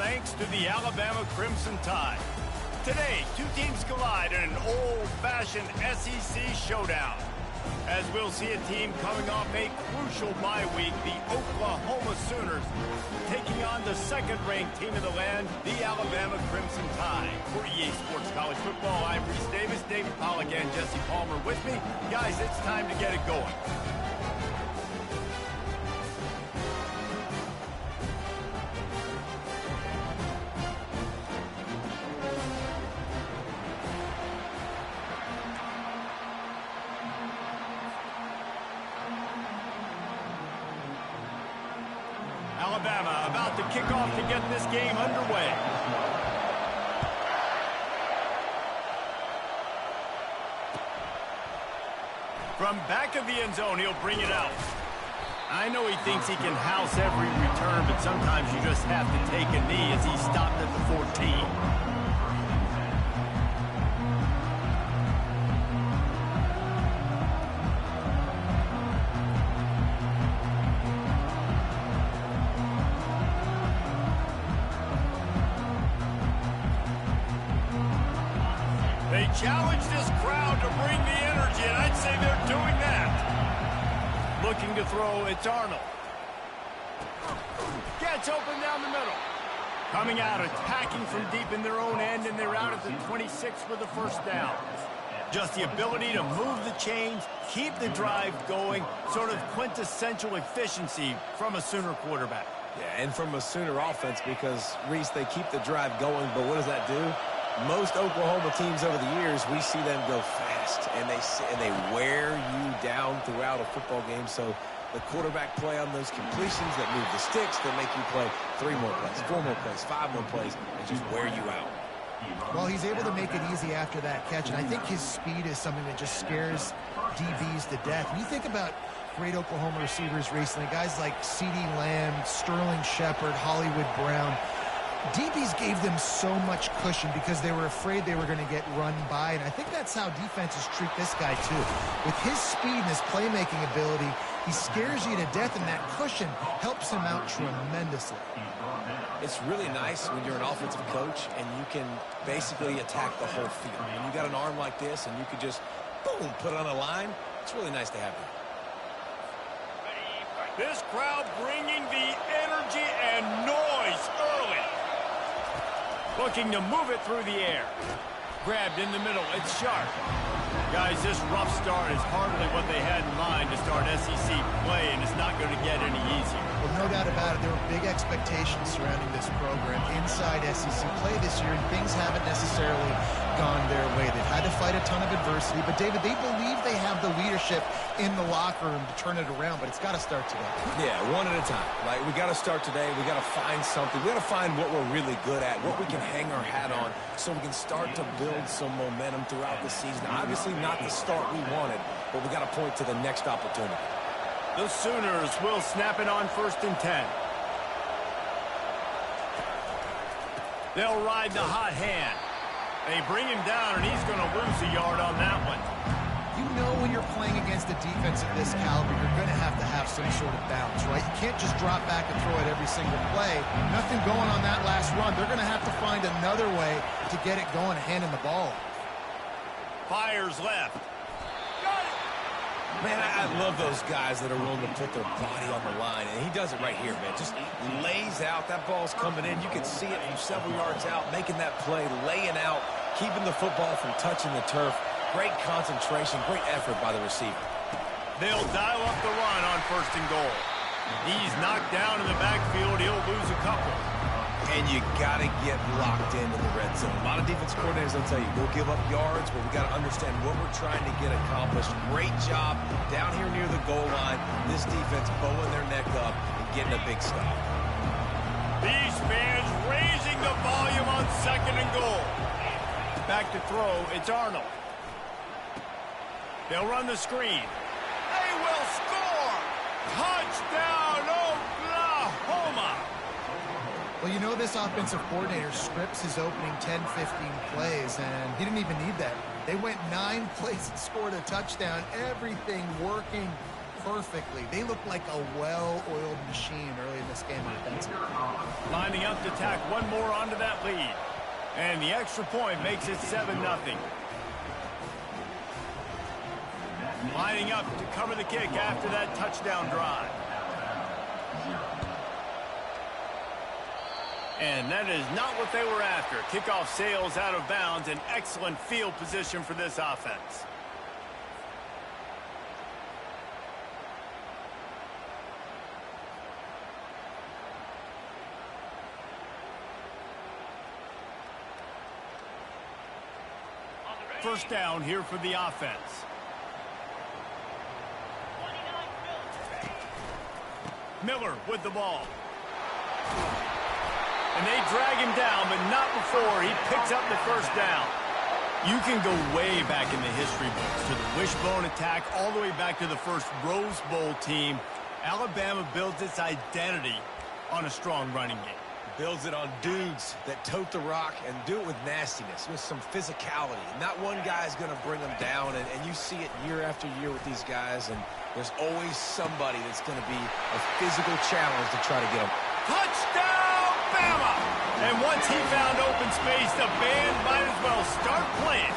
thanks to the Alabama Crimson Tide. Today, two teams collide in an old-fashioned SEC showdown. As we'll see a team coming off a crucial bye week, the Oklahoma Sooners, taking on the second-ranked team in the land, the Alabama Crimson Tide. For EA Sports College Football, I'm Reese Davis, David Pollack, and Jesse Palmer with me. Guys, it's time to get it going. Alabama about to kick off to get this game underway. From back of the end zone, he'll bring it out. I know he thinks he can house every return, but sometimes you just have to take a knee as he stopped at the 14. They challenge this crowd to bring the energy, and I'd say they're doing that. Looking to throw, it's Arnold. Gets open down the middle. Coming out, attacking from deep in their own end, and they're out at the 26 for the first down. Just the ability to move the chains, keep the drive going, sort of quintessential efficiency from a Sooner quarterback. Yeah, and from a Sooner offense because, Reese, they keep the drive going, but what does that do? Most Oklahoma teams over the years, we see them go fast, and they wear you down throughout a football game. So the quarterback play on those completions that move the sticks, that make you play 3 more plays, 4 more plays, 5 more plays, and just wear you out. Well, he's able to make it easy after that catch, and I think his speed is something that just scares DBs to death. When you think about great Oklahoma receivers recently, guys like CeeDee Lamb, Sterling Shepard, Hollywood Brown, DBs gave them so much cushion because they were afraid they were going to get run by, and I think that's how defenses treat this guy too. With his speed and his playmaking ability, he scares you to death, and that cushion helps him out tremendously. It's really nice when you're an offensive coach and you can basically attack the whole field. And you got an arm like this and you could just, boom, put it on a line. It's really nice to have that. This crowd bringing the energy and noise early. Looking to move it through the air. Grabbed in the middle. It's sharp. Guys, this rough start is hardly what they had in mind to start SEC play, and it's not going to get any easier. Well, no doubt about it. There were big expectations surrounding this program inside SEC play this year, and things haven't necessarily gone their way. They've had to fight a ton of adversity, but, David, they believe they have the leadership in the locker room to turn it around, but it's got to start today. Yeah, one at a time. Like, we got to start today. We got to find something. We got to find what we're really good at, what we can hang our hat on, so we can start to build some momentum throughout the season. Obviously, not the start we wanted, but we got to point to the next opportunity. The Sooners will snap it on 1st and 10. They'll ride the hot hand. They bring him down, and he's going to lose a yard on that one. You know when you're playing against a defense of this caliber, you're going to have some sort of balance, right? You can't just drop back and throw it every single play. Nothing going on that last run. They're going to have to find another way to get it going and handing the ball. Fires left. Got it. Man, I love those guys that are willing to put their body on the line, and he does it right here, man. Just lays out. That ball's coming in. You can see it from several yards out, making that play, laying out, keeping the football from touching the turf. Great concentration, great effort by the receiver. They'll dial up the run on 1st and goal. He's knocked down in the backfield. He'll lose a couple. And you got to get locked into the red zone. A lot of defense coordinators will tell you, we'll give up yards, but we got to understand what we're trying to get accomplished. Great job down here near the goal line. This defense bowing their neck up and getting a big stop. These fans raising the volume on 2nd and goal. Back to throw, it's Arnold. They'll run the screen. They will score! Touchdown, Oklahoma! Well, you know this offensive coordinator scripts his opening 10, 15 plays, and he didn't even need that. They went 9 plays and scored a touchdown. Everything working perfectly. They look like a well-oiled machine early in this game offensively. Lining up to tack one more onto that lead. And the extra point makes it 7-0. Lining up to cover the kick after that touchdown drive. And that is not what they were after. Kickoff sails out of bounds. An excellent field position for this offense. First down here for the offense. Miller with the ball. And they drag him down, but not before he picks up the first down. You can go way back in the history books to the wishbone attack all the way back to the first Rose Bowl team. Alabama builds its identity on a strong running game. Builds it on dudes that tote the rock and do it with nastiness, with some physicality. Not one guy's going to bring them down, and you see it year after year with these guys, and there's always somebody that's going to be a physical challenge to try to get them. Touchdown, Bama! And once he found open space, the band might as well start playing.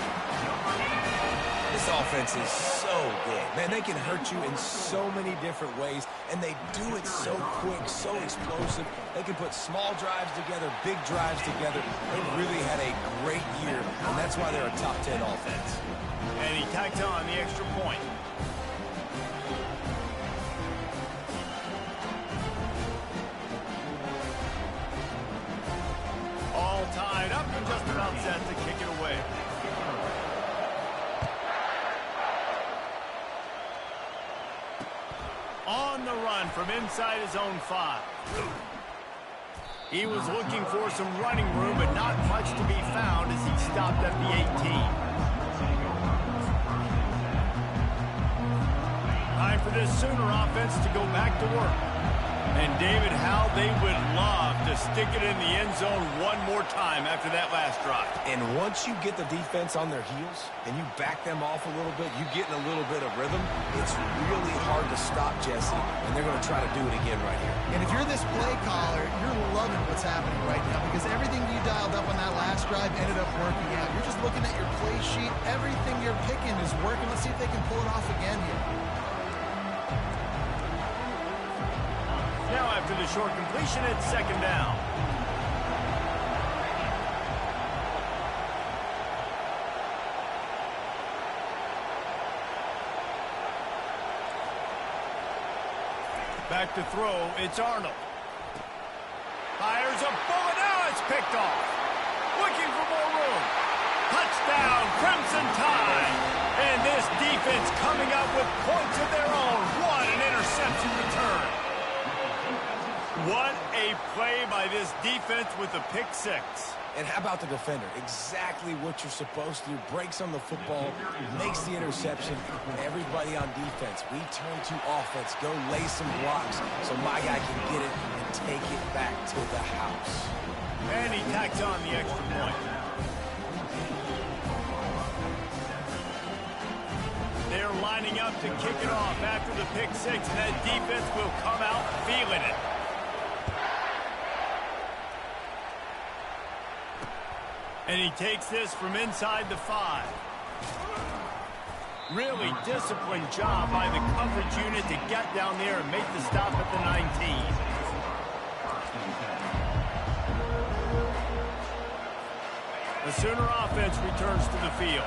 This offense is so good. Man, they can hurt you in so many different ways, and they do it so quick, so explosive. They can put small drives together, big drives together. They've really had a great year, and that's why they're a top 10 offense. And he tacks on the extra point. All tied up and just about set to kick it away. On the run from inside his own 5. He was looking for some running room, but not much to be found as he stopped at the 18. Time for this Sooner offense to go back to work. And David, how they would love to stick it in the end zone one more time after that last drive. And once you get the defense on their heels and you back them off a little bit, you get in a little bit of rhythm, it's really hard to stop Jesse, and they're going to try to do it again right here. And if you're this play caller, you're loving what's happening right now because everything you dialed up on that last drive ended up working out. You're just looking at your play sheet. Everything you're picking is working. Let's see if they can pull it off again here. Now after the short completion, it's second down. Back to throw, it's Arnold. Fires a bullet, now it's picked off. Looking for more room. Touchdown, Crimson Tide. And this defense coming up with points of their own. What an interception return. What a play by this defense with the pick 6. And how about the defender? Exactly what you're supposed to do. Breaks on the football, makes the interception. Everybody on defense, we turn to offense. Go lay some blocks so my guy can get it and take it back to the house. And he tacks on the extra point. They're lining up to kick it off after the pick 6, and that defense will come out feeling it. And he takes this from inside the 5. Really disciplined job by the coverage unit to get down there and make the stop at the 19. The Sooner offense returns to the field.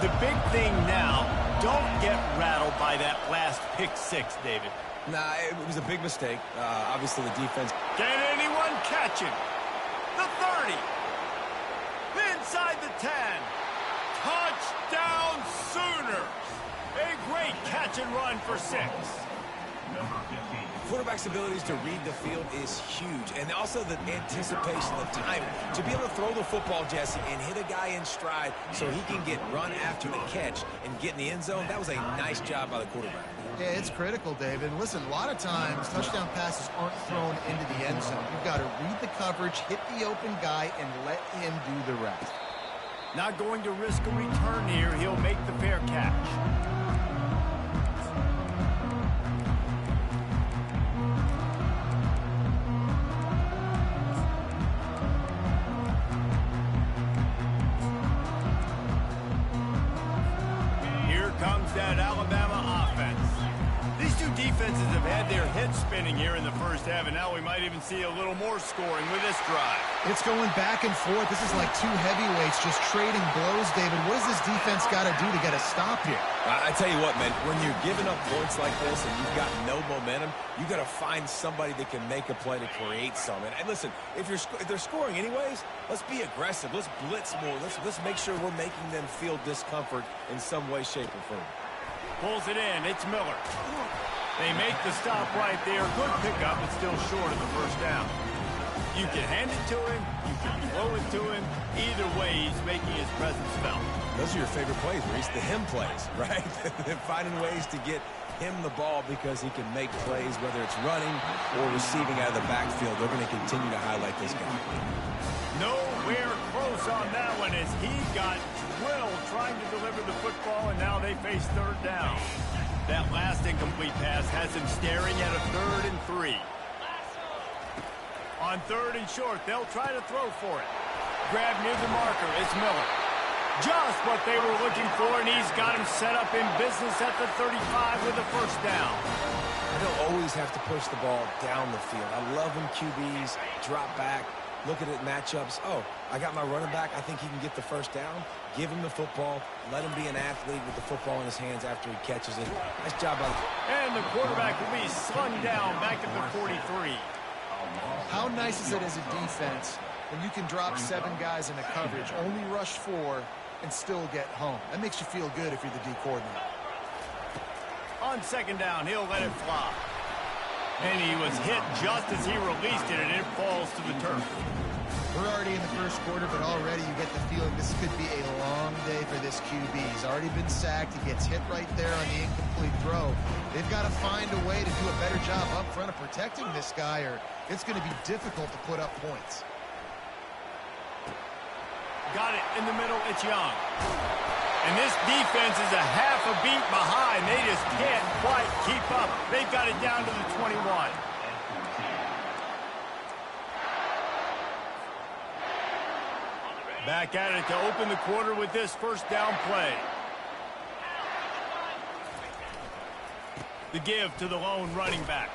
The big thing now, don't get rattled by that last pick 6, David. Nah, it was a big mistake. Obviously, the defense. Can anyone catch him? The 30. Inside the 10. Touchdown Sooners. A great catch and run for 6. Quarterback's abilities to read the field is huge, and also the anticipation, the time to be able to throw the football, Jesse, and hit a guy in stride so he can get run after the catch and get in the end zone. That was a nice job by the quarterback. Yeah, it's critical, David. Listen, a lot of times touchdown passes aren't thrown into the end zone. You've got to read the coverage, hit the open guy, and let him do the rest. Not going to risk a return here. He'll make the fair catch. defenses have had their heads spinning here in the first half, and now we might even see a little more scoring with this drive. It's going back and forth. This is like two heavyweights just trading blows, David. What does this defense got to do to get a stop here? I tell you what, man, when you're giving up points like this and you've got no momentum, you got to find somebody that can make a play to create some. And listen, if they're scoring anyways, let's be aggressive. Let's blitz more. Let's make sure we're making them feel discomfort in some way, shape, or form. Pulls it in. It's Miller. They make the stop right there. Good pickup, but still short of the first down. You can hand it to him. You can throw it to him. Either way, he's making his presence felt. Those are your favorite plays, Reese, the him plays, right? Finding ways to get him the ball because he can make plays, whether it's running or receiving out of the backfield. They're going to continue to highlight this guy. Nowhere close on that one as he got drilled trying to deliver the football, and now they face third down. That last incomplete pass has him staring at a 3rd and 3. On 3rd and short, they'll try to throw for it. Grab near the marker, it's Miller. Just what they were looking for, and he's got him set up in business at the 35 with a first down. You don't always have to push the ball down the field. I love when QBs drop back, look at it matchups. Oh, I got my running back. I think he can get the first down. Give him the football. Let him be an athlete with the football in his hands after he catches it. Nice job by the... And the quarterback will be slung down back at the 43. How nice is it as a defense when you can drop 7 guys into coverage, only rush 4, and still get home? That makes you feel good if you're the D coordinator. On 2nd down, he'll let it fly. And he was hit just as he released it, and it falls to the turf. We're already in the first quarter, but already you get the feeling this could be a long day for this QB. He's already been sacked. He gets hit right there on the incomplete throw. They've got to find a way to do a better job up front of protecting this guy, or it's going to be difficult to put up points. Got it in the middle. It's Young. And this defense is a half a beat behind. They just can't quite keep up. They've got it down to the 21. Back at it to open the quarter with this first down play. The give to the lone running back.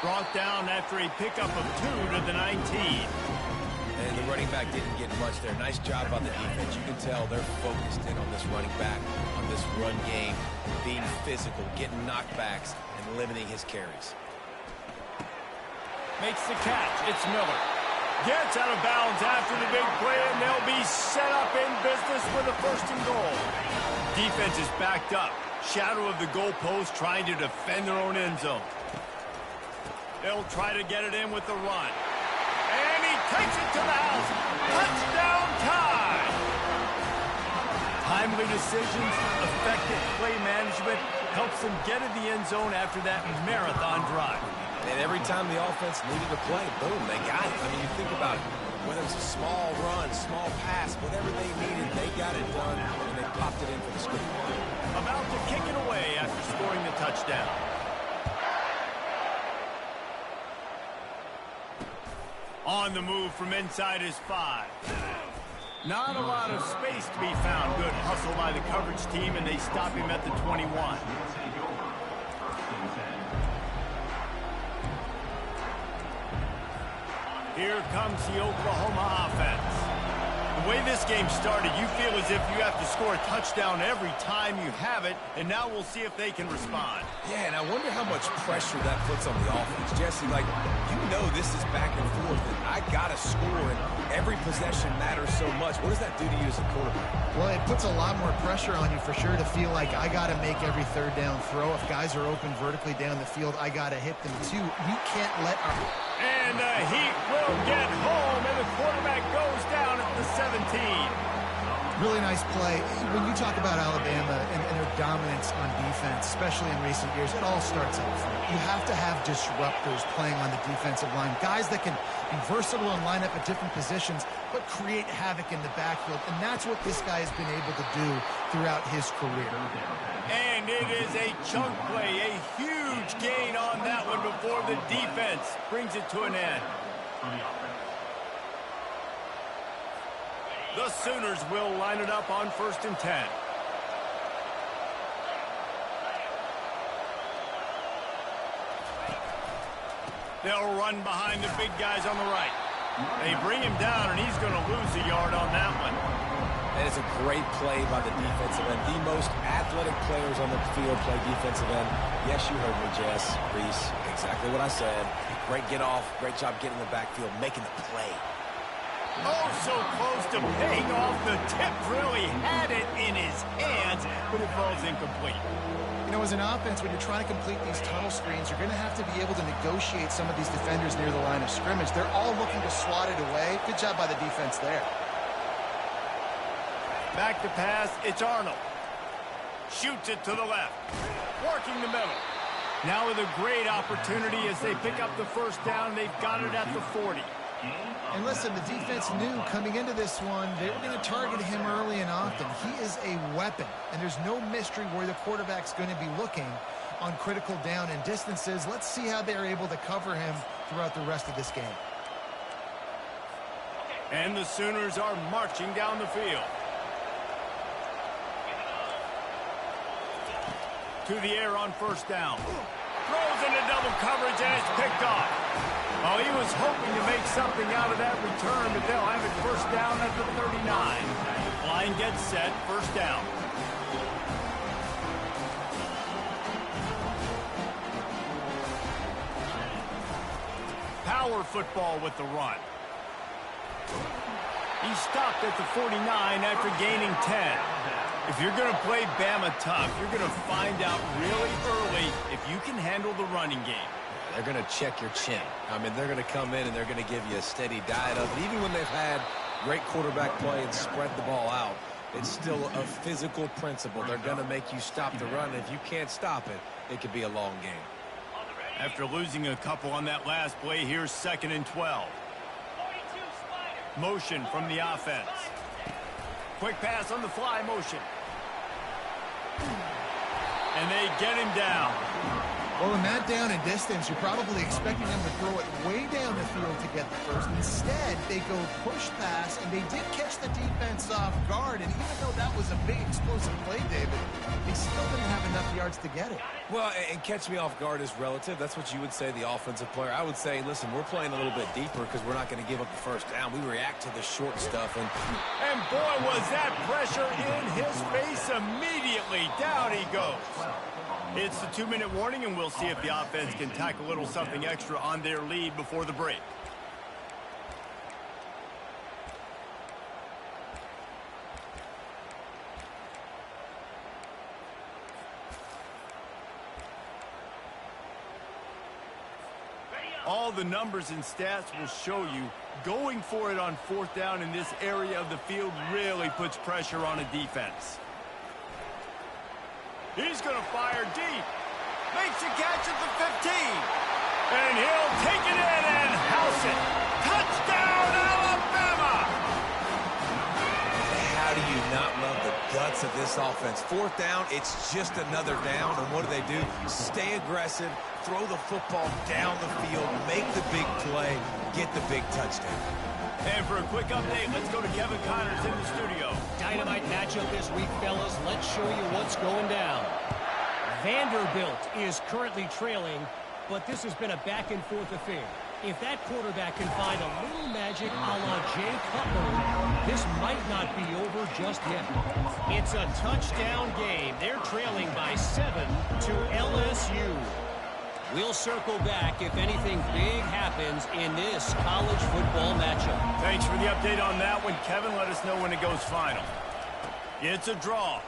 Brought down after a pickup of 2 to the 19. And the running back didn't get much there. Nice job on the defense. You can tell they're focused in on this running back, on this run game, being physical, getting knockbacks, and limiting his carries. Makes the catch. It's Miller. Gets out of bounds after the big play, and they'll be set up in business with a 1st and goal. Defense is backed up. Shadow of the goalpost trying to defend their own end zone. They'll try to get it in with the run. And he takes it to the house. Touchdown time! Timely decisions, effective play management helps them get in the end zone after that marathon drive. And every time the offense needed a play, boom, they got it. I mean, you think about it. Whether it's a small run, small pass, whatever they needed, they got it done, and they popped it in for the score. About to kick it away after scoring the touchdown. On the move from inside his 5. Not a lot of space to be found. Good hustle by the coverage team, and they stop him at the 21. Here comes the Oklahoma offense. The way this game started, you feel as if you have to score a touchdown every time you have it, and now we'll see if they can respond. Yeah, and I wonder how much pressure that puts on the offense. Jesse, like, you know this is back and forth, and I got to score, and every possession matters so much. What does that do to you as a quarterback? Well, it puts a lot more pressure on you for sure to feel like I got to make every 3rd down throw. If guys are open vertically down the field, I got to hit them too. We can't let our... And the Heat will get home, and the quarterback goes down at the 17. Really nice play. When you talk about Alabama and their dominance on defense, especially in recent years, it all starts up front. You have to have disruptors playing on the defensive line, guys that can be versatile and line up at different positions, but create havoc in the backfield, and that's what this guy has been able to do throughout his career. And it is a chunk play, a huge gain on that one before the defense brings it to an end. The Sooners will line it up on 1st and 10. They'll run behind the big guys on the right. They bring him down, and he's going to lose a yard on that one. And it's a great play by the defensive end. The most athletic players on the field play defensive end. Yes, you heard me, Jess, Reese. Exactly what I said. Great get off. Great job getting in the backfield, making the play. Oh, so close to paying off. The tip really had it in his hands, but it falls incomplete. You know, as an offense, when you're trying to complete these tunnel screens, you're going to have to be able to negotiate some of these defenders near the line of scrimmage. They're all looking to swat it away. Good job by the defense there. Back to pass, it's Arnold. Shoots it to the left. Working the middle. Now with a great opportunity as they pick up the first down. They've got it at the 40. And listen, the defense knew coming into this one, they were going to target him early and often. He is a weapon, and there's no mystery where the quarterback's going to be looking on critical down and distances. Let's see how they're able to cover him throughout the rest of this game. And the Sooners are marching down the field. To the air on first down. Throws into double coverage, and it's picked off. Well, he was hoping to make something out of that return, but they'll have it first down at the 39. Line gets set, first down. Power football with the run. He stopped at the 49 after gaining 10. If you're going to play Bama tough, you're going to find out really early if you can handle the running game. They're going to check your chin. I mean, they're going to come in and they're going to give you a steady diet of it. Even when they've had great quarterback play and spread the ball out, it's still a physical principle. They're going to make you stop the run. If you can't stop it, it could be a long game. After losing a couple on that last play, here's 2nd and 12. Motion from the offense. Quick pass on the fly motion. And they get him down. Well, in that down and distance, you're probably expecting them to throw it way down the field to get the first. Instead, they go push pass, and they did catch the defense off guard. And even though that was a big explosive play, David, they still didn't have enough yards to get it. Well, and catch me off guard is relative. That's what you would say, the offensive player. I would say, listen, we're playing a little bit deeper because we're not going to give up the first down. We react to the short stuff. And boy, was that pressure in his face immediately. Down he goes. It's the 2-minute warning, and we'll see if the offense can tack a little something extra on their lead before the break. All the numbers and stats will show you going for it on 4th down in this area of the field really puts pressure on a defense. He's going to fire deep. Makes a catch at the 15. And he'll take it in and house it. Touchdown, Alabama! how do you not love the guts of this offense? 4th down, it's just another down. And what do? Stay aggressive, throw the football down the field, make the big play, get the big touchdown. And for a quick update, let's go to Kevin Connors in the studio. Dynamite matchup this week, fellas. Let's show you what's going down. Vanderbilt is currently trailing, but this has been a back-and-forth affair. If that quarterback can find a little magic a la Jay Cutler, this might not be over just yet. It's a touchdown game. They're trailing by 7 to LSU. We'll circle back if anything big happens in this college football matchup. Thanks for the update on that one, Kevin. Let us know when it goes final. It's a draw.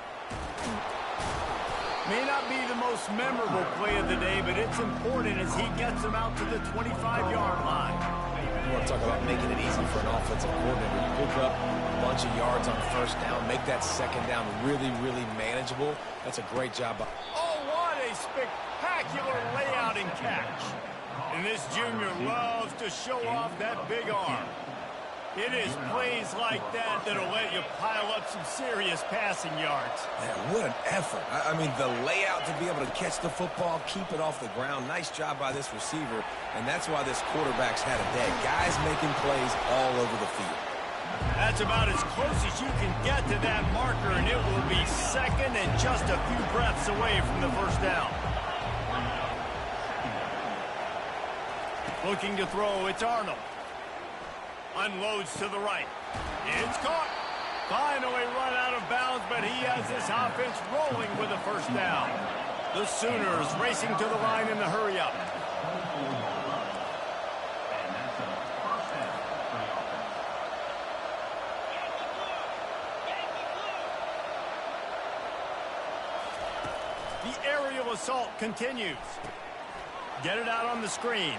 May not be the most memorable play of the day, but it's important as he gets them out to the 25-yard line. You want to talk about making it easy for an offensive coordinator. You pick up a bunch of yards on 1st down, make that 2nd down really, really manageable. That's a great job. Oh, what a spectacular layout and catch. And this junior loves to show off that big arm. It is plays like that that'll let you pile up some serious passing yards. Man, what an effort. I mean, the layout to be able to catch the football, keep it off the ground. Nice job by this receiver, and that's why this quarterback's had a day. Guys making plays all over the field. That's about as close as you can get to that marker, and it will be 2nd and just a few breaths away from the 1st down. Looking to throw, it's Arnold. Unloads to the right. It's caught. Finally run out of bounds, but he has this offense rolling with a first down. The Sooners racing to the line in the hurry-up. The aerial assault continues. Get it out on the screen.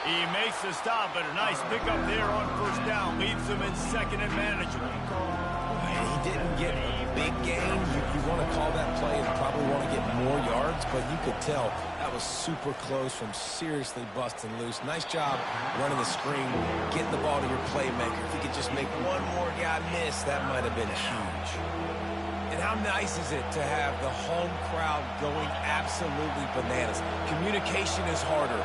He makes the stop, but a nice pickup there on first down. Leaves them in second and manageable. And he didn't get a big gain. You want to call that play and probably want to get more yards, but you could tell that was super close from seriously busting loose. Nice job running the screen, getting the ball to your playmaker. If he could just make one more guy miss, that might have been huge. And how nice is it to have the home crowd going absolutely bananas? Communication is harder.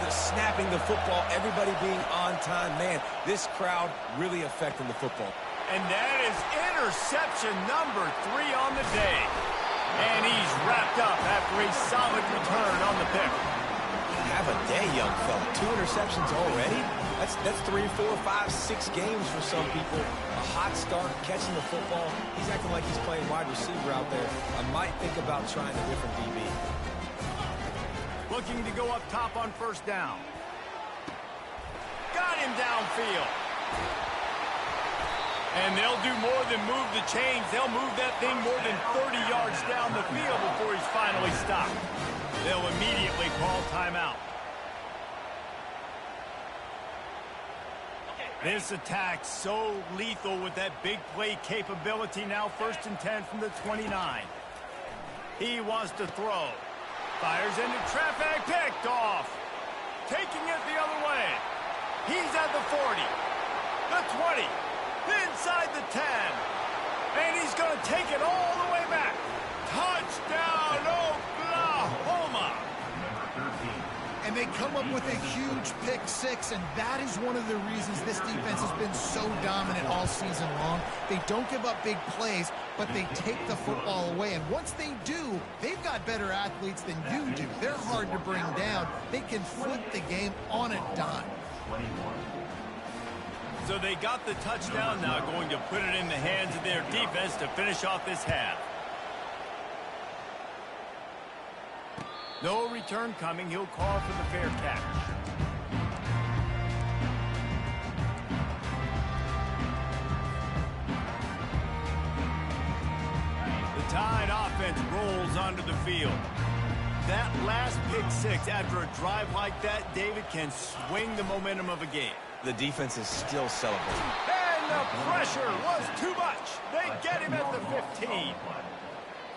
The snapping the football, everybody being on time. Man, this crowd really affecting the football. And that is interception number 3 on the day. And he's wrapped up after a solid return on the pick. Have a day, young fella. 2 interceptions already? That's 3, 4, 5, 6 games for some people. A hot start, catching the football. He's acting like he's playing wide receiver out there. I might think about trying a different DB. Looking to go up top on first down. Got him downfield. And they'll do more than move the chains. They'll move that thing more than 30 yards down the field before he's finally stopped. They'll immediately call timeout. This attack so lethal with that big play capability. Now 1st and 10 from the 29. He wants to throw. Fires into traffic, picked off. Taking it the other way. He's at the 40, the 20, inside the 10. And he's going to take it all the way back. Touchdown, Oklahoma. And they come up with a huge pick 6, and that is one of the reasons this defense has been so dominant all season long. They don't give up big plays, but they take the football away. And once they do, they've got better athletes than you do. They're hard to bring down. They can flip the game on a dime. So they got the touchdown, now going to put it in the hands of their defense to finish off this half. No return coming. He'll call for the fair catch. The Tide offense rolls onto the field. That last pick 6 after a drive like that, David, can swing the momentum of a game. The defense is still celebrating. And the pressure was too much. They get him at the 15.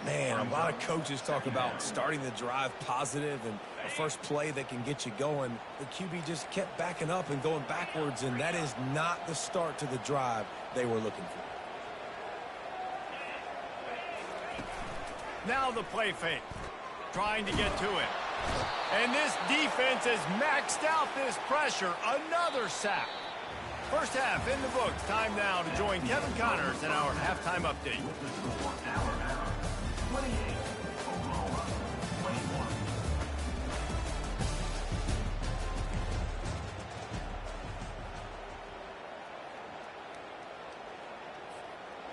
Man, a lot of coaches talk about starting the drive positive and a first play that can get you going. The QB just kept backing up and going backwards, and that is not the start to the drive they were looking for. Now the play fake. Trying to get to it. And this defense has maxed out this pressure. Another sack. First half in the books. Time now to join Kevin Connors in our halftime update.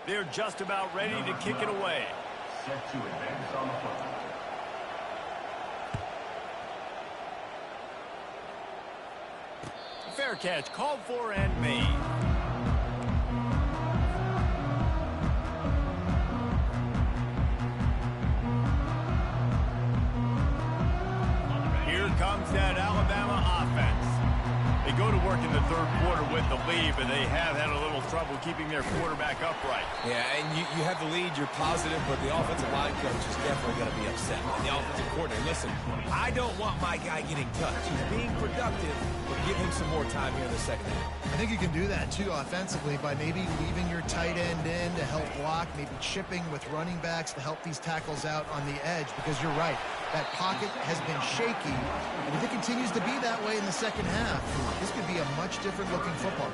They're just about ready to kick it away. Set to advance on the football. Fair catch called for and made. Here comes that Alabama offense. They go to work in the third quarter with the lead, but they have had a little trouble keeping their quarterback upright. Yeah, and you have the lead, you're positive, but the offensive line coach is definitely going to be upset. And the offensive coordinator, listen, I don't want my guy getting touched. He's being productive, but give him some more time here in the second half. I think you can do that, too, offensively, by maybe leaving your tight end in to help block, maybe chipping with running backs to help these tackles out on the edge, because you're right. That pocket has been shaky, and if it continues to be that way in the second half, this could be a much different-looking football.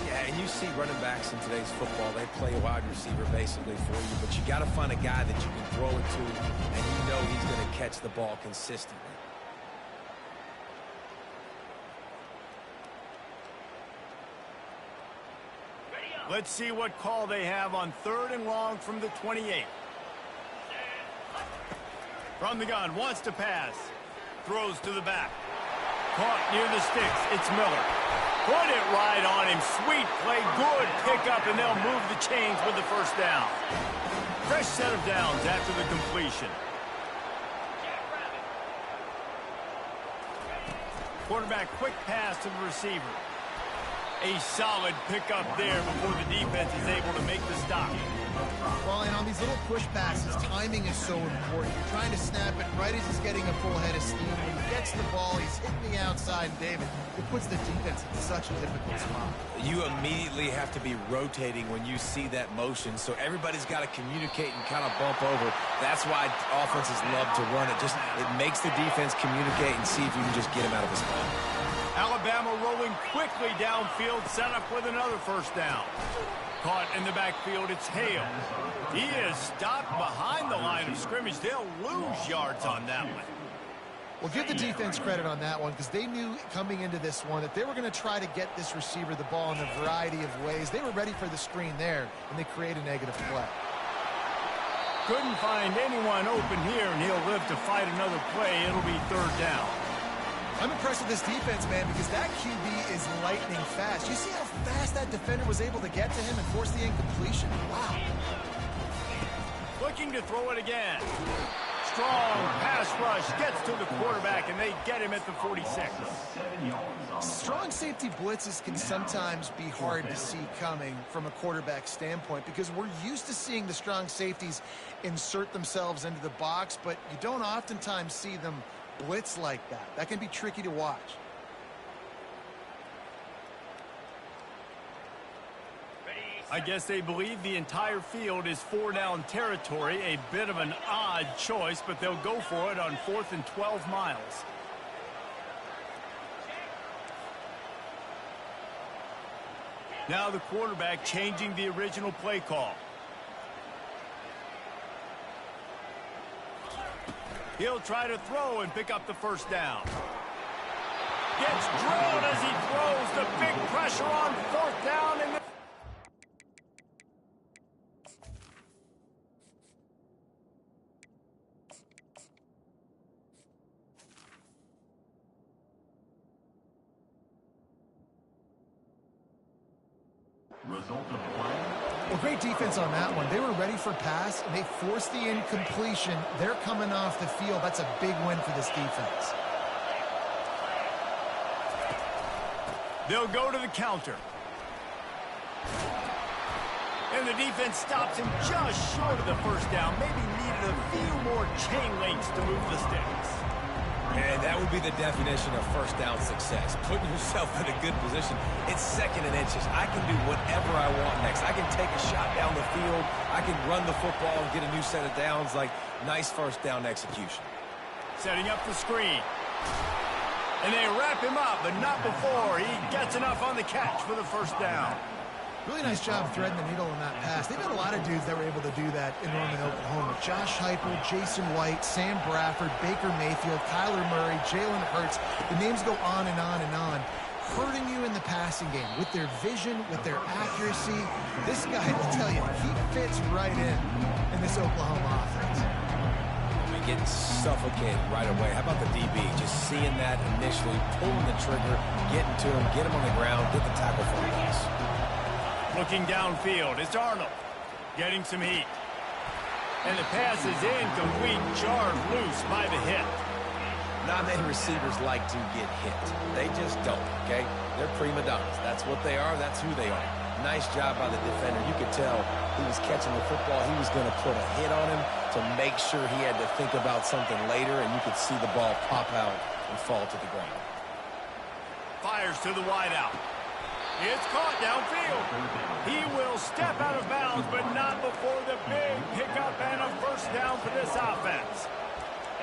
Yeah, and you see running backs in today's football, they play a wide receiver basically for you, but you got to find a guy that you can throw it to, and you know he's going to catch the ball consistently. Let's see what call they have on 3rd and long from the 28. From the gun, wants to pass. Throws to the back. Caught near the sticks. It's Miller. Put it right on him. Sweet play. Good pickup, and they'll move the chains with the first down. Fresh set of downs after the completion. Quarterback quick pass to the receiver. A solid pickup there before the defense is able to make the stop. Well, and on these little push passes, timing is so important. You're trying to snap it right as he's getting a full head of steam. When he gets the ball, he's hitting the outside, and David, it puts the defense in such a difficult spot. You immediately have to be rotating when you see that motion, so everybody's got to communicate and kind of bump over. That's why offenses love to run it. It makes the defense communicate and see if you can just get him out of his spot. Alabama rolling quickly downfield, set up with another first down. Caught in the backfield, it's Hale. He is stopped behind the line of scrimmage. They'll lose yards on that one. Well, give the defense credit on that one because they knew coming into this one that they were going to try to get this receiver the ball in a variety of ways. They were ready for the screen there, and they create a negative play. Couldn't find anyone open here, and he'll live to fight another play. It'll be 3rd down. I'm impressed with this defense, man, because that QB is lightning fast. You see how fast that defender was able to get to him and force the incompletion? Wow. Looking to throw it again. Strong pass rush gets to the quarterback, and they get him at the 46. Strong safety blitzes can sometimes be hard to see coming from a quarterback standpoint because we're used to seeing the strong safeties insert themselves into the box, but you don't oftentimes see them blitz like that. That can be tricky to watch. I guess they believe the entire field is 4-down territory. A bit of an odd choice, but they'll go for it on 4th and 12 miles. Now the quarterback changing the original play call. He'll try to throw and pick up the first down. Gets drilled as he throws. The big pressure on 4th down. And well, great defense on that one. They were ready for pass, and they forced the incompletion. They're coming off the field. That's a big win for this defense. they'll go to the counter. And the defense stops him just short of the first down. Maybe needed a few more chain links to move the sticks. And that would be the definition of first down success. Putting yourself in a good position. It's 2nd and inches. I can do whatever I want next. I can take a shot down the field. I can run the football and get a new set of downs. Like, nice first down execution. Setting up the screen. And they wrap him up, but not before he gets enough on the catch for the first down. Really nice job threading the needle in that pass. They've got a lot of dudes that were able to do that in Norman, Oklahoma. Josh Heupel, Jason White, Sam Bradford, Baker Mayfield, Kyler Murray, Jalen Hurts. The names go on and on and on. Hurting you in the passing game with their vision, with their accuracy. This guy, I tell you, he fits right in this Oklahoma offense. Getting suffocated right away. How about the DB? Just seeing that initially, pulling the trigger, getting to him, get him on the ground, get the tackle for the pass. Looking downfield, it's Arnold getting some heat. And the pass is incomplete, jarred loose by the hit. Not many receivers like to get hit. They just don't, okay? They're prima donnas. That's what they are. That's who they are. Nice job by the defender. You could tell he was catching the football. He was going to put a hit on him to make sure he had to think about something later, and you could see the ball pop out and fall to the ground. Fires to the wideout. It's caught downfield. He will step out of bounds, but not before the big pickup and a first down for this offense.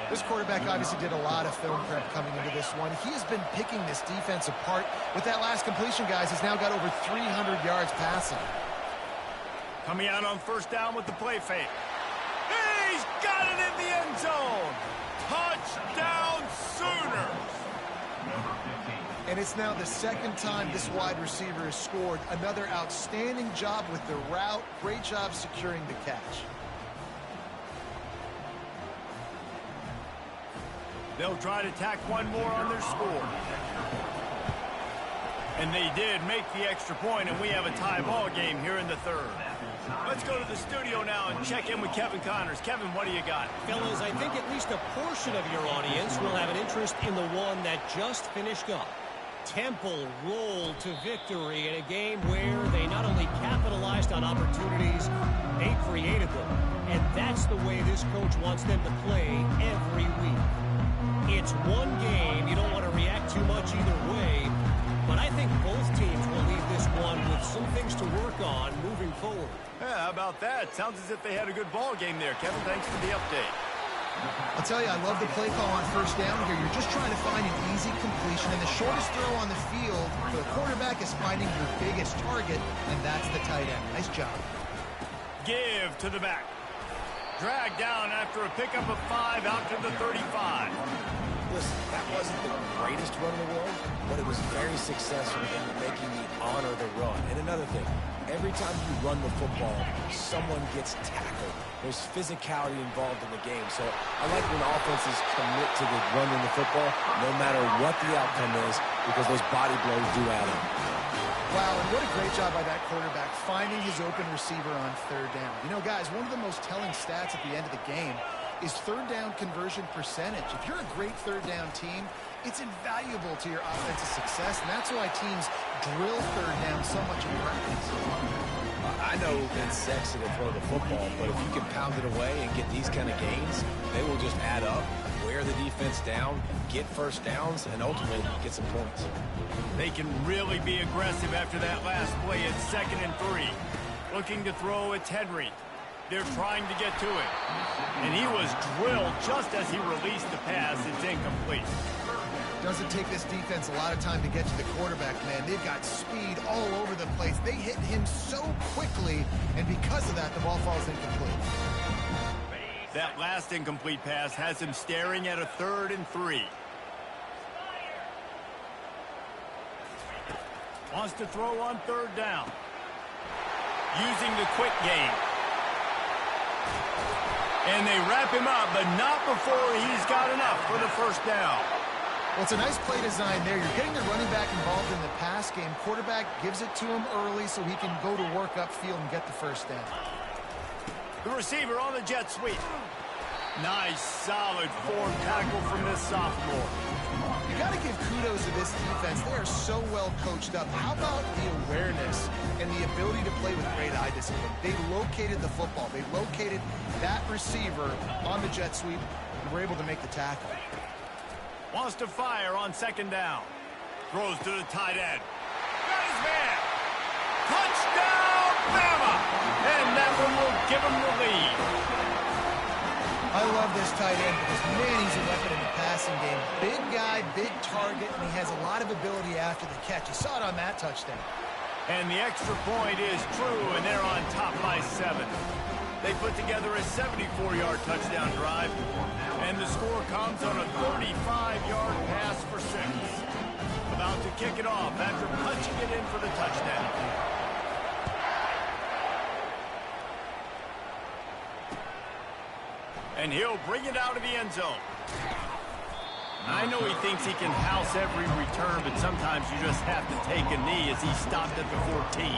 This quarterback obviously did a lot of film prep coming into this one. He has been picking this defense apart. With that last completion, guys, he's now got over 300 yards passing. Coming out on first down with the play fake. He's got it in the end zone. Touchdown Sooners. And it's now the second time this wide receiver has scored. Another outstanding job with the route. Great job securing the catch. They'll try to tack one more on their score. And they did make the extra point, and we have a tie ball game here in the third. Let's go to the studio now and check in with Kevin Connors. Kevin, what do you got? Fellas, I think at least a portion of your audience will have an interest in the one that just finished up. Temple rolled to victory in a game where they not only capitalized on opportunities, they created them. And that's the way this coach wants them to play every week. It's one game. You don't want to react too much either way. But I think both teams will leave this one with some things to work on moving forward. Yeah, how about that? Sounds as if they had a good ball game there. Kevin, thanks for the update. I'll tell you, I love the play call on first down here. You're just trying to find an easy completion, and the shortest throw on the field for the quarterback is finding your biggest target, and that's the tight end. Nice job. Give to the back. Dragged down after a pickup of 5 out to the 35. Listen, that wasn't the greatest run in the world, but it was very successful in making me honor the run. And another thing, every time you run the football, someone gets tackled. There's physicality involved in the game. So I like when offenses commit to the run in the football, no matter what the outcome is, because those body blows do add up. Wow, and what a great job by that quarterback finding his open receiver on third down. You know, guys, one of the most telling stats at the end of the game is third down conversion percentage. If you're a great third down team, it's invaluable to your offensive success, and that's why teams drill third down so much in practice. I know it's sexy to throw the football, but if you can pound it away and get these kind of gains, they will just add up, wear the defense down, get first downs, and ultimately get some points. They can really be aggressive after that last play at 2nd and 3. Looking to throw, it's Henry. They're trying to get to it. And he was drilled just as he released the pass. It's incomplete. Doesn't take this defense a lot of time to get to the quarterback, man. They've got speed all over the place. They hit him so quickly, and because of that, the ball falls incomplete. That last incomplete pass has him staring at a 3rd and 3. Wants to throw on 3rd down. Using the quick game. And they wrap him up, but not before he's got enough for the first down. Well, it's a nice play design there. You're getting the running back involved in the pass game. Quarterback gives it to him early so he can go to work upfield and get the first down. The receiver on the jet sweep. Nice, solid form tackle from this sophomore. You got to give kudos to this defense. They are so well coached up. How about the awareness and the ability to play with great eye discipline? They located the football. They located that receiver on the jet sweep and were able to make the tackle. Wants to fire on 2nd down. Throws to the tight end. Got his man. Touchdown, Bama! And that one will give him the lead. I love this tight end because, man, he's a weapon in the passing game. Big guy, big target, and he has a lot of ability after the catch. You saw it on that touchdown. And the extra point is true, and they're on top by 7. They put together a 74-yard touchdown drive, and the score comes on a 35-yard pass for 6. About to kick it off after punching it in for the touchdown. And he'll bring it out of the end zone. I know he thinks he can house every return, but sometimes you just have to take a knee as he stopped at the 14.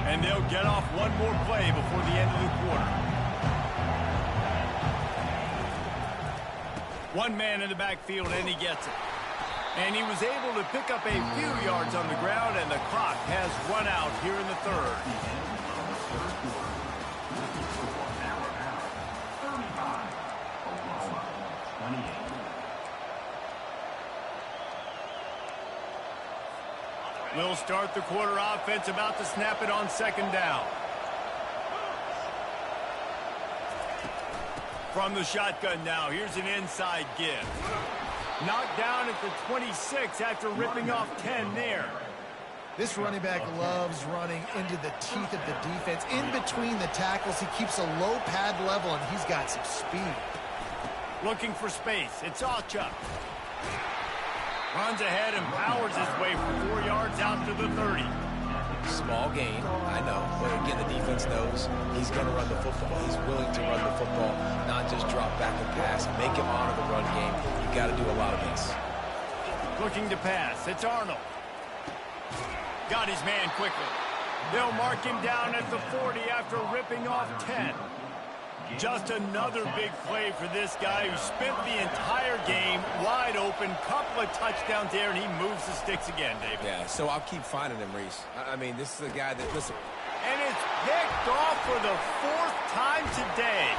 And they'll get off one more play before the end of the quarter. One man in the backfield, and he gets it. And he was able to pick up a few yards on the ground, and the clock has run out here in the third. We'll start the quarter offense, about to snap it on 2nd down. From the shotgun now, here's an inside give. Knocked down at the 26 after ripping off 10 there. This running back loves running into the teeth of the defense. In between the tackles, he keeps a low pad level, and he's got some speed. Looking for space. It's Achuk. Runs ahead and powers his way for 4 yards out to the 30. Small gain, I know. But again, the defense knows he's going to run the football. He's willing to run the football, not just drop back and pass. Make him honor the run game. You got to do a lot of this. Looking to pass. It's Arnold. Got his man quickly. They'll mark him down at the 40 after ripping off 10. Just another big play for this guy who spent the entire game wide open. Couple of touchdowns there, and he moves the sticks again, David. Yeah, so I'll keep finding him, Reese. I mean, this is a guy that, listen. And it's picked off for the 4th time today.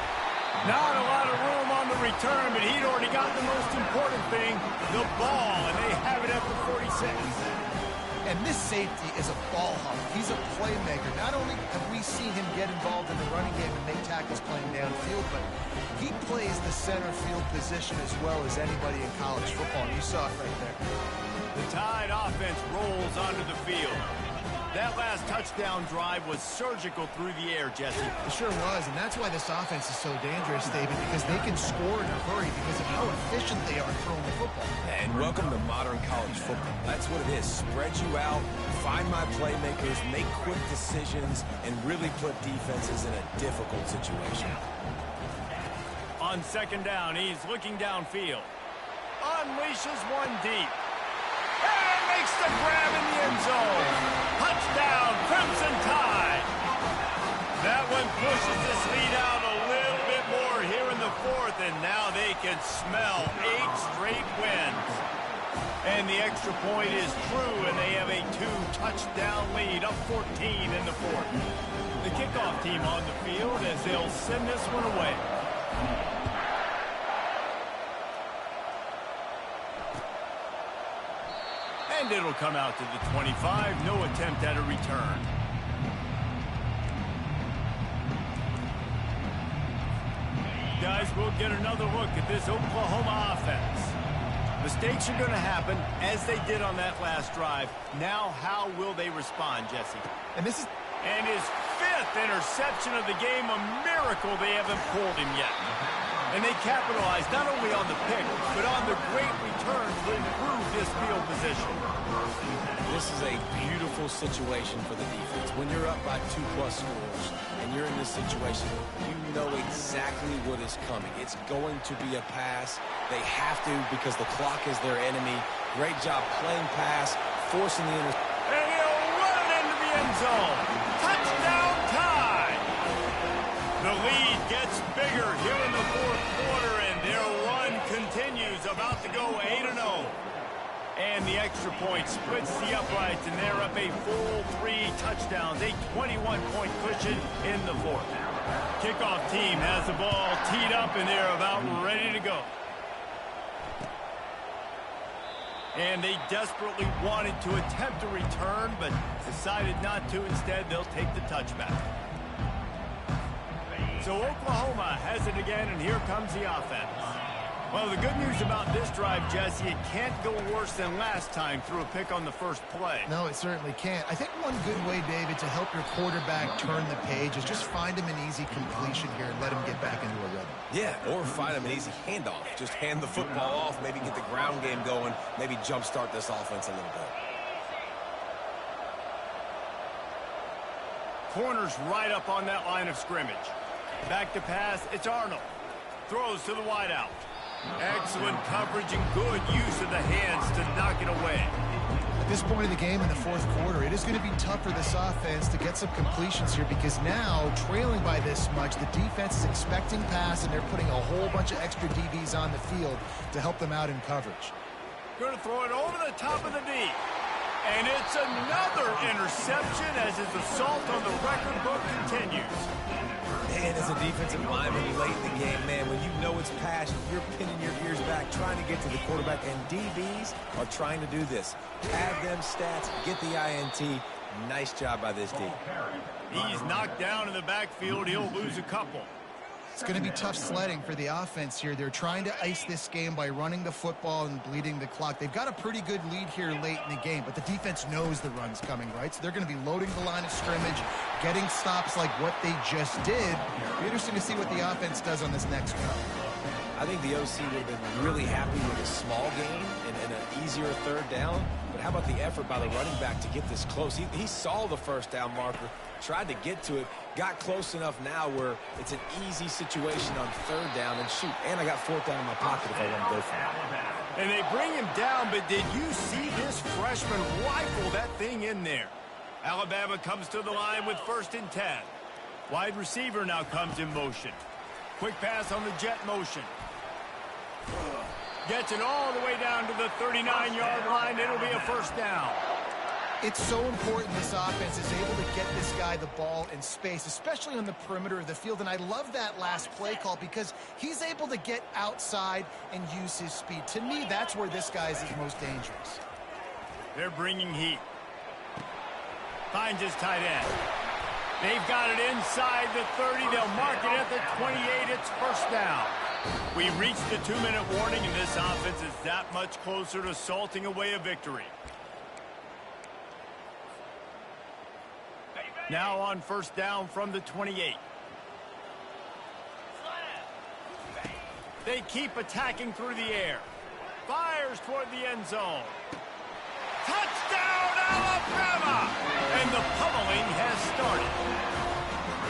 Not a lot of room on the return, but he'd already got the most important thing, the ball, and they have it at the 46. And this safety is a ball hawk. He's a playmaker. Not only have we seen him get involved in the running game and make tackles playing downfield, but he plays the center field position as well as anybody in college football. You saw it right there. The Tide offense rolls onto the field. That last touchdown drive was surgical through the air, Jesse. It sure was, and that's why this offense is so dangerous, David, because they can score in a hurry because of how efficient they are throwing the football. And welcome to modern college football. That's what it is. Spread you out, find my playmakers, make quick decisions, and really put defenses in a difficult situation. On second down, he's looking downfield. Unleashes one deep. And makes the grab in the end zone. Touchdown, Crimson Tide. That one pushes this lead out a little bit more here in the 4th, and now they can smell 8 straight wins. And the extra point is true, and they have a 2-touchdown lead, up 14 in the 4th. The kickoff team on the field as they'll send this one away. And it'll come out to the 25. No attempt at a return. Guys, we'll get another look at this Oklahoma offense. Mistakes are going to happen, as they did on that last drive. Now, how will they respond, Jesse? And this is... And his 5th interception of the game, a miracle they haven't pulled him yet. And they capitalized not only on the pick, but on the great return to improve this field position. This is a beautiful situation for the defense. When you're up by 2+ scores and you're in this situation, you know exactly what is coming. It's going to be a pass. They have to because the clock is their enemy. Great job playing pass, forcing the interception. And he'll run it into the end zone. Touchdown Tide! The lead gets bigger here in the 4th quarter, and their run continues, about to go 8-0. And the extra point splits the uprights, and they're up a full 3 touchdowns, a 21-point cushion in the 4th. Kickoff team has the ball teed up, and they're about ready to go. And they desperately wanted to attempt a return, but decided not to. Instead, they'll take the touchback. So Oklahoma has it again, and here comes the offense. Well, the good news about this drive, Jesse, it can't go worse than last time through a pick on the first play. No, it certainly can't. I think one good way, David, to help your quarterback turn the page is just find him an easy completion here and let him get back into a rhythm. Yeah, or find him an easy handoff. Just hand the football off, maybe get the ground game going, maybe jumpstart this offense a little bit. Corners right up on that line of scrimmage. Back to pass, it's Arnold. Throws to the wideout. Excellent coverage and good use of the hands to knock it away. At this point in the game in the 4th quarter, it is going to be tough for this offense to get some completions here because now, trailing by this much, the defense is expecting pass, and they're putting a whole bunch of extra DBs on the field to help them out in coverage. Going to throw it over the top of the D. And it's another interception as his assault on the record book continues. And as a defensive lineman late in the game, man, when you know it's passed, you're pinning your ears back, trying to get to the quarterback, and DBs are trying to do this. Have them stats, get the INT. Nice job by this D. He's knocked down in the backfield. He'll lose a couple. It's going to be tough sledding for the offense here. They're trying to ice this game by running the football and bleeding the clock. They've got a pretty good lead here late in the game, but the defense knows the run's coming, right? So they're going to be loading the line of scrimmage, getting stops like what they just did. It'll be interesting to see what the offense does on this next one. I think the OC would have been really happy with a small gain and an easier third down. But how about the effort by the running back to get this close? He saw the first down marker, tried to get to it, got close enough now where it's an easy situation on third down. And shoot, and I got fourth down in my pocket if I want to go for it. And they bring him down, but did you see this freshman rifle that thing in there? Alabama comes to the line with 1st and 10. Wide receiver now comes in motion. Quick pass on the jet motion. Gets it all the way down to the 39-yard line. It'll be a first down. It's so important this offense is able to get this guy the ball in space, especially on the perimeter of the field. And I love that last play call because he's able to get outside and use his speed. To me, that's where this guy is his most dangerous. They're bringing heat. Finds his tight end. They've got it inside the 30. They'll mark it at the 28. It's first down. We reached the 2-minute warning, and this offense is that much closer to salting away a victory. Now on first down from the 28. They keep attacking through the air. Fires toward the end zone. Touchdown, Alabama! And the pummeling has started.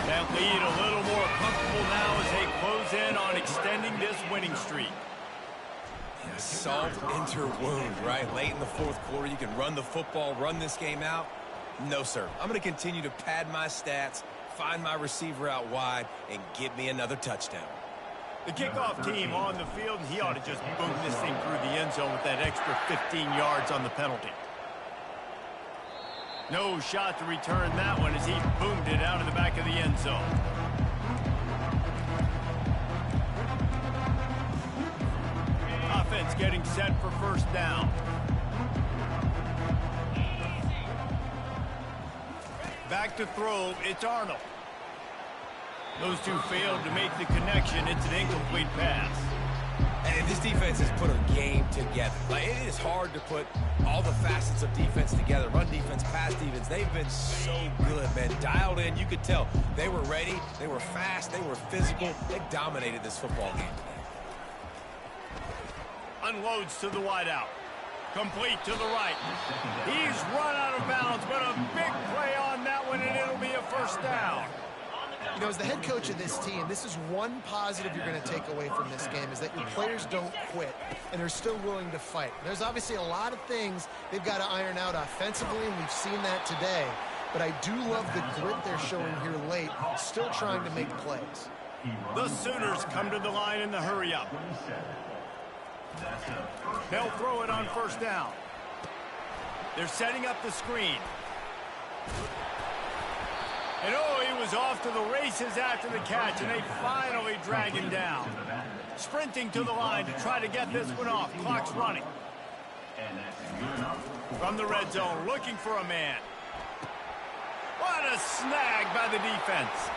That lead a little more comfortable now as they close in on extending this winning streak. Yeah, salt enter wound, right? Late in the fourth quarter, you can run the football, run this game out. No, sir. I'm going to continue to pad my stats, find my receiver out wide, and get me another touchdown. The kickoff team on the field, and he ought to just boom this thing through the end zone with that extra 15 yards on the penalty. No shot to return that one as he boomed it out of the back of the end zone. Offense getting set for first down. Back to throw, it's Arnold. Those two failed to make the connection. It's an incomplete pass. And this defense has put a game together. Like, it is hard to put all the facets of defense together. Run defense, pass defense. They've been so good, man. Dialed in. You could tell they were ready. They were fast. They were physical. They dominated this football game. Unloads to the wideout. Complete to the right. He's run out of bounds, but a big play on that one, and it'll be a first down. You know, as the head coach of this team, this is one positive you're going to take away from this game, is that your players don't quit, and they're still willing to fight. There's obviously a lot of things they've got to iron out offensively, and we've seen that today. But I do love the grit they're showing here late, still trying to make plays. The Sooners come to the line in the hurry-up. They'll throw it on first down. They're setting up the screen. And oh, he was off to the races after the catch, and they finally drag him down. Sprinting to the line to try to get this one off. Clock's running. From the red zone, looking for a man. What a snag by the defense.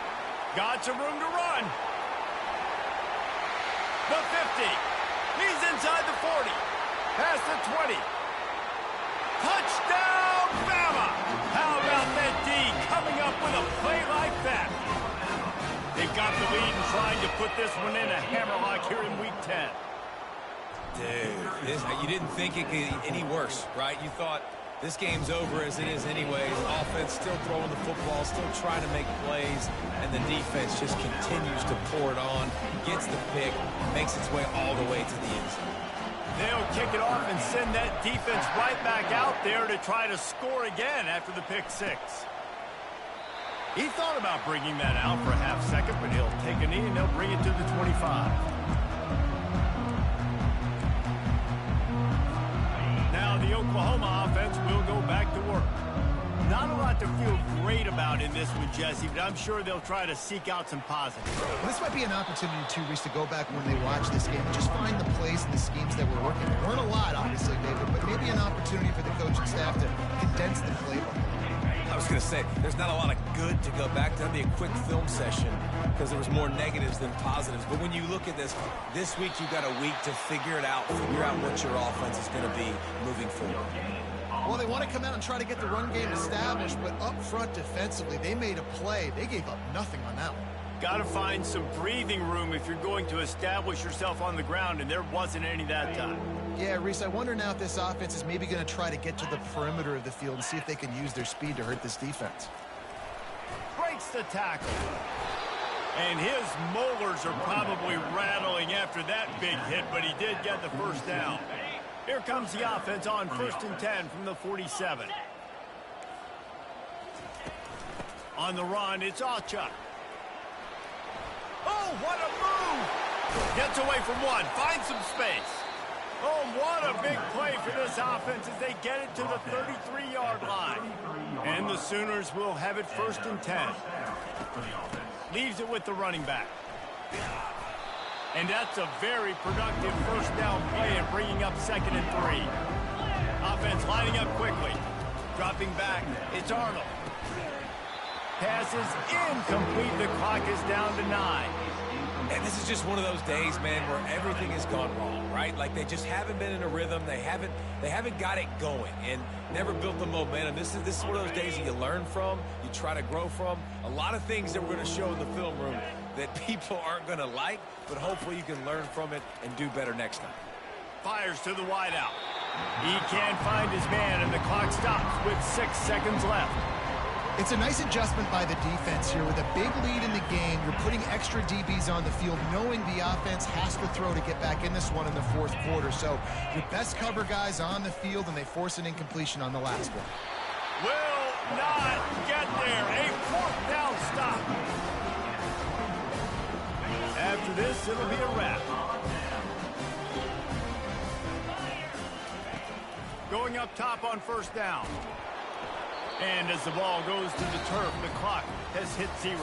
Got some room to run. The 50. He's inside the 40. Past the 20. Touchdown, Bama! How about that D coming up with a play like that? They've got the lead and trying to put this one in a hammerlock here in Week 10. Dude, you didn't think it could get any worse, right? You thought this game's over as it is anyways. Offense still throwing the football, still trying to make plays, and the defense just continues to pour it on, gets the pick, makes its way all the way to the end zone. They'll kick it off and send that defense right back out there to try to score again after the pick six. He thought about bringing that out for a half second, but he'll take a knee and they'll bring it to the 25. Now the Oklahoma offense will go back to work. Not a lot to feel great about in this one, Jesse, but I'm sure they'll try to seek out some positives. Well, this might be an opportunity, too, Reese, to go back when they watch this game and just find the plays and the schemes that were working. There weren't a lot, obviously, David, but maybe an opportunity for the coaching staff to condense the playbook. I was going to say, there's not a lot of good to go back to. That'd be a quick film session because there was more negatives than positives. But when you look at this week you've got a week to figure it out, figure out what your offense is going to be moving forward. Well, they want to come out and try to get the run game established, but up front defensively, they made a play. They gave up nothing on that one. Got to find some breathing room if you're going to establish yourself on the ground, and there wasn't any that time. Yeah, Reese, I wonder now if this offense is maybe going to try to get to the perimeter of the field and see if they can use their speed to hurt this defense. Breaks the tackle. And his molars are probably rattling after that big hit, but he did get the first down. Here comes the offense on 1st and 10 from the 47. On the run, it's Alchuk. Oh, what a move! Gets away from one, finds some space. Oh, what a big play for this offense as they get it to the 33-yard line. And the Sooners will have it 1st and 10. Leaves it with the running back. And that's a very productive first down play and bringing up 2nd and 3. Offense lining up quickly. Dropping back, it's Arnold. Pass is incomplete. The clock is down to 9. And this is just one of those days, man, where everything has gone wrong, right? Like they just haven't been in a rhythm. They haven't got it going and never built the momentum. This is one of those days that you learn from, you try to grow from. A lot of things that we're going to show in the film room that people aren't going to like, but hopefully you can learn from it and do better next time. Fires to the wideout. He can't find his man, and the clock stops with 6 seconds left. It's a nice adjustment by the defense here. With a big lead in the game, you're putting extra DBs on the field, knowing the offense has to throw to get back in this one in the 4th quarter. So your best cover guys on the field, and they force an incompletion on the last one. Will not get there. A 4th down stop. After this, it'll be a wrap. Going up top on 1st down. And as the ball goes to the turf, the clock has hit 0.